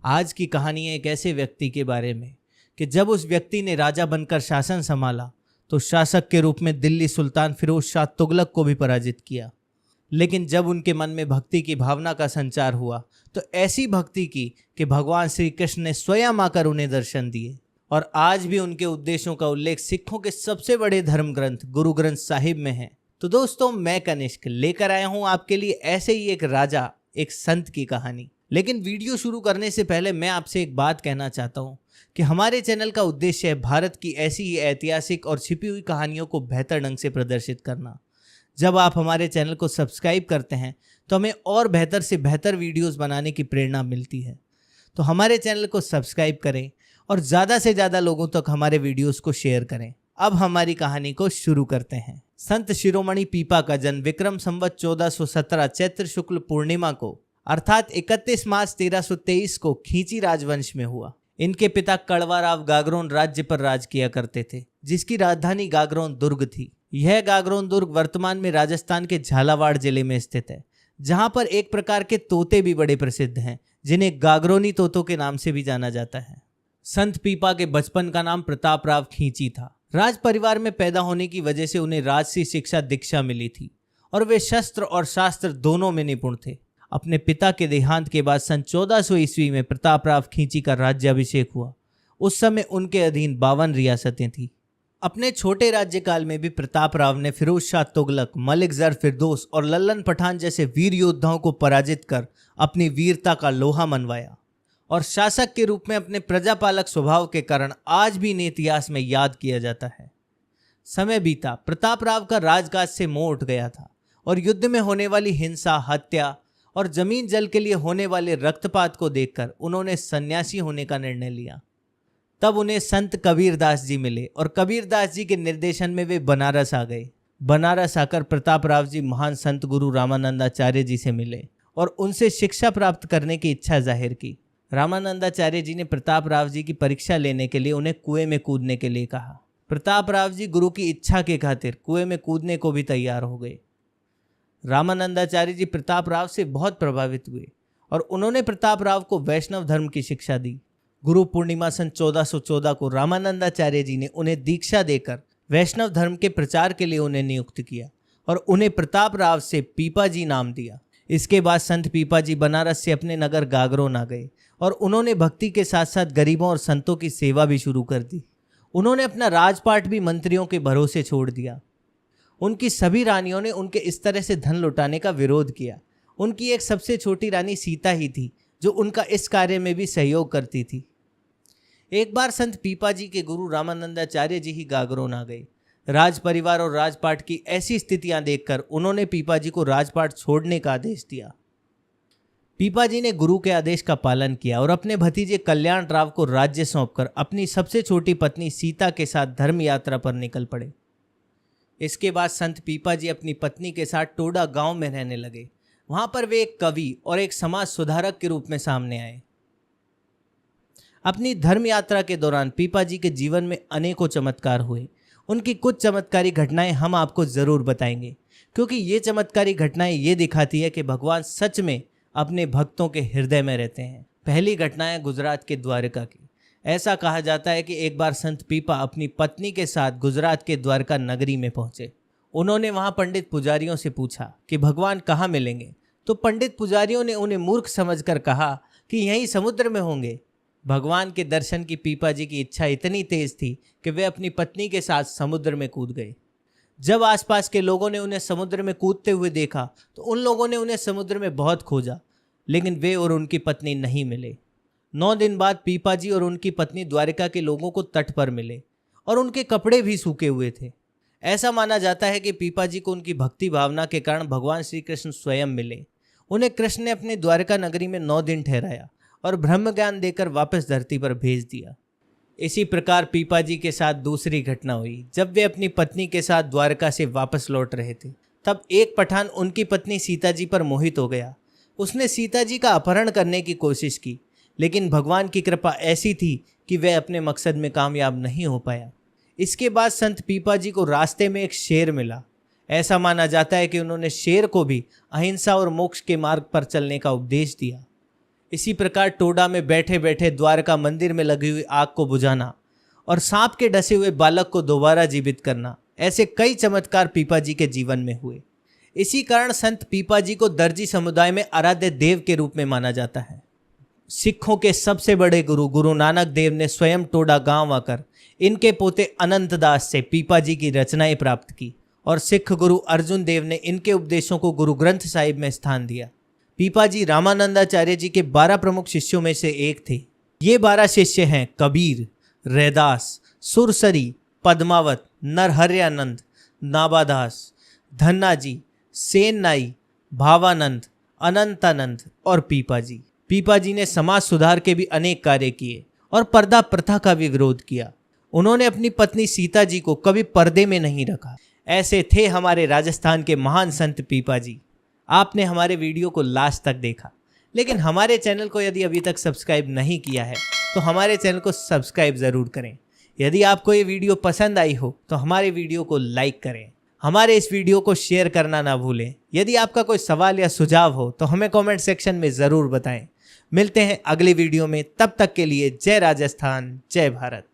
आज की कहानी है एक ऐसे व्यक्ति के बारे में कि जब उस व्यक्ति ने राजा बनकर शासन संभाला तो शासक के रूप में दिल्ली सुल्तान फिरोज शाह तुगलक को भी पराजित किया। लेकिन जब उनके मन में भक्ति की भावना का संचार हुआ तो ऐसी भक्ति की कि भगवान श्री कृष्ण ने स्वयं आकर उन्हें दर्शन दिए। और आज भी उनके उद्देश्यों का उल्लेख सिखों के सबसे बड़े धर्म ग्रंथ गुरु ग्रंथ साहिब में है। तो दोस्तों, मैं कनिष्क लेकर आया हूं आपके लिए ऐसे ही एक राजा, एक संत की कहानी। लेकिन वीडियो शुरू करने से पहले मैं आपसे एक बात कहना चाहता हूं कि हमारे चैनल का उद्देश्य है भारत की ऐसी ही ऐतिहासिक और छिपी हुई कहानियों को बेहतर ढंग से प्रदर्शित करना। जब आप हमारे चैनल को सब्सक्राइब करते हैं तो हमें और बेहतर से बेहतर वीडियोस बनाने की प्रेरणा मिलती है। तो हमारे चैनल को सब्सक्राइब करें और ज़्यादा से ज़्यादा लोगों तक हमारे वीडियोस को शेयर करें। अब हमारी कहानी को शुरू करते हैं। संत शिरोमणि पीपा का जन्म विक्रम संवत 1417 चैत्र शुक्ल पूर्णिमा को अर्थात 31 मार्च 1323 को खींची राजवंश में हुआ। इनके पिता कड़वाराव गागरोन राज्य पर राज किया करते थे, जिसकी राजधानी गागरोन दुर्ग थी। यह गागरोन दुर्ग वर्तमान में राजस्थान के झालावाड़ जिले में स्थित है, जहां पर एक प्रकार के तोते भी बड़े प्रसिद्ध हैं, जिन्हें गागरोनी तोतों के नाम से भी जाना जाता है। संत पीपा के बचपन का नाम प्रतापराव खींची था। राज परिवार में पैदा होने की वजह से उन्हें राजसी शिक्षा दीक्षा मिली थी और वे शस्त्र और शास्त्र दोनों में निपुण थे। अपने पिता के देहांत के बाद सन 1400 ईस्वी में प्रतापराव खींची का राज्याभिषेक हुआ। उस समय उनके अधीन 52 रियासतें थीं। अपने छोटे राज्यकाल में भी प्रतापराव ने फिरोज शाह तुगलक, मलिक जर फिरदौस और लल्लन पठान जैसे वीर योद्धाओं को पराजित कर अपनी वीरता का लोहा मनवाया और शासक के रूप में अपने प्रजापालक स्वभाव के कारण आज भी इन्हें इतिहास में याद किया जाता है। समय बीता, प्रतापराव का राजकाज से मोह उठ गया था और युद्ध में होने वाली हिंसा, हत्या और जमीन जल के लिए होने वाले रक्तपात को देखकर उन्होंने सन्यासी होने का निर्णय लिया। तब उन्हें संत कबीरदास जी मिले और कबीरदास जी के निर्देशन में वे बनारस आ गए। बनारस आकर प्रतापराव जी महान संत गुरु रामानंदाचार्य जी से मिले और उनसे शिक्षा प्राप्त करने की इच्छा जाहिर की। रामानंदाचार्य जी ने प्रतापराव जी की परीक्षा लेने के लिए उन्हें कुएं में कूदने के लिए कहा। प्रतापराव जी गुरु की इच्छा के खातिर कुएं में कूदने को भी तैयार हो गए। रामानंदाचार्य जी प्रतापराव से बहुत प्रभावित हुए और उन्होंने प्रतापराव को वैष्णव धर्म की शिक्षा दी। गुरु पूर्णिमा सन 1414 को रामानंदाचार्य जी ने उन्हें दीक्षा देकर वैष्णव धर्म के प्रचार के लिए उन्हें नियुक्त किया और उन्हें प्रतापराव से पीपा जी नाम दिया। इसके बाद संत पीपा जी बनारस से अपने नगर गागरोन आ गए और उन्होंने भक्ति के साथ साथ गरीबों और संतों की सेवा भी शुरू कर दी। उन्होंने अपना राजपाट भी मंत्रियों के भरोसे छोड़ दिया। उनकी सभी रानियों ने उनके इस तरह से धन लुटाने का विरोध किया। उनकी एक सबसे छोटी रानी सीता ही थी जो उनका इस कार्य में भी सहयोग करती थी। एक बार संत पीपा जी के गुरु रामानंदाचार्य जी ही गागरोन आ गए। राज परिवार और राजपाट की ऐसी स्थितियां देखकर उन्होंने पीपा जी को राजपाट छोड़ने का आदेश दिया। पीपा जी ने गुरु के आदेश का पालन किया और अपने भतीजे कल्याण राव को राज्य सौंपकर अपनी सबसे छोटी पत्नी सीता के साथ धर्म यात्रा पर निकल पड़े। इसके बाद संत पीपा जी अपनी पत्नी के साथ टोडा गांव में रहने लगे। वहां पर वे एक कवि और एक समाज सुधारक के रूप में सामने आए। अपनी धर्म यात्रा के दौरान पीपा जी के जीवन में अनेकों चमत्कार हुए। उनकी कुछ चमत्कारी घटनाएं हम आपको जरूर बताएंगे, क्योंकि ये चमत्कारी घटनाएं ये दिखाती है कि भगवान सच में अपने भक्तों के हृदय में रहते हैं। पहली घटना है गुजरात के द्वारका की। ऐसा कहा जाता है कि एक बार संत पीपा अपनी पत्नी के साथ गुजरात के द्वारका नगरी में पहुंचे। उन्होंने वहां पंडित पुजारियों से पूछा कि भगवान कहाँ मिलेंगे, तो पंडित पुजारियों ने उन्हें मूर्ख समझकर कहा कि यहीं समुद्र में होंगे। भगवान के दर्शन की पीपा जी की इच्छा इतनी तेज थी कि वे अपनी पत्नी के साथ समुद्र में कूद गए। जब आसपास के लोगों ने उन्हें समुद्र में कूदते हुए देखा तो उन लोगों ने उन्हें समुद्र में बहुत खोजा, लेकिन वे और उनकी पत्नी नहीं मिले। 9 दिन बाद पीपा जी और उनकी पत्नी द्वारका के लोगों को तट पर मिले और उनके कपड़े भी सूखे हुए थे। ऐसा माना जाता है कि पीपा जी को उनकी भक्ति भावना के कारण भगवान श्री कृष्ण स्वयं मिले। उन्हें कृष्ण ने अपनी द्वारका नगरी में 9 दिन ठहराया और ब्रह्म ज्ञान देकर वापस धरती पर भेज दिया। इसी प्रकार पीपा जी के साथ दूसरी घटना हुई। जब वे अपनी पत्नी के साथ द्वारका से वापस लौट रहे थे, तब एक पठान उनकी पत्नी सीता जी पर मोहित हो गया। उसने सीता जी का अपहरण करने की कोशिश की, लेकिन भगवान की कृपा ऐसी थी कि वह अपने मकसद में कामयाब नहीं हो पाया। इसके बाद संत पीपा जी को रास्ते में एक शेर मिला। ऐसा माना जाता है कि उन्होंने शेर को भी अहिंसा और मोक्ष के मार्ग पर चलने का उपदेश दिया। इसी प्रकार टोडा में बैठे बैठे द्वारका मंदिर में लगी हुई आग को बुझाना और सांप के डसे हुए बालक को दोबारा जीवित करना, ऐसे कई चमत्कार पीपा जी के जीवन में हुए। इसी कारण संत पीपा जी को दर्जी समुदाय में आराध्य देव के रूप में माना जाता है। सिखों के सबसे बड़े गुरु गुरु नानक देव ने स्वयं टोडा गांव आकर इनके पोते अनंत दास से पीपा जी की रचनाएं प्राप्त की और सिख गुरु अर्जुन देव ने इनके उपदेशों को गुरु ग्रंथ साहिब में स्थान दिया। पीपा जी रामानंदाचार्य जी के 12 प्रमुख शिष्यों में से एक थे। ये 12 शिष्य हैं कबीर, रैदास, सुरसरी, पद्मावत, नरहरियानंद, नाबादास, धन्नाजी, सेननाई, भावानंद, अनंतानंद और पीपा जी। पीपा जी ने समाज सुधार के भी अनेक कार्य किए और पर्दा प्रथा का भी विरोध किया। उन्होंने अपनी पत्नी सीता जी को कभी पर्दे में नहीं रखा। ऐसे थे हमारे राजस्थान के महान संत पीपा जी। आपने हमारे वीडियो को लास्ट तक देखा, लेकिन हमारे चैनल को यदि अभी तक सब्सक्राइब नहीं किया है तो हमारे चैनल को सब्सक्राइब ज़रूर करें। यदि आपको ये वीडियो पसंद आई हो तो हमारे वीडियो को लाइक करें, हमारे इस वीडियो को शेयर करना ना भूलें। यदि आपका कोई सवाल या सुझाव हो तो हमें कमेंट सेक्शन में ज़रूर बताएं। मिलते हैं अगली वीडियो में, तब तक के लिए जय राजस्थान, जय भारत।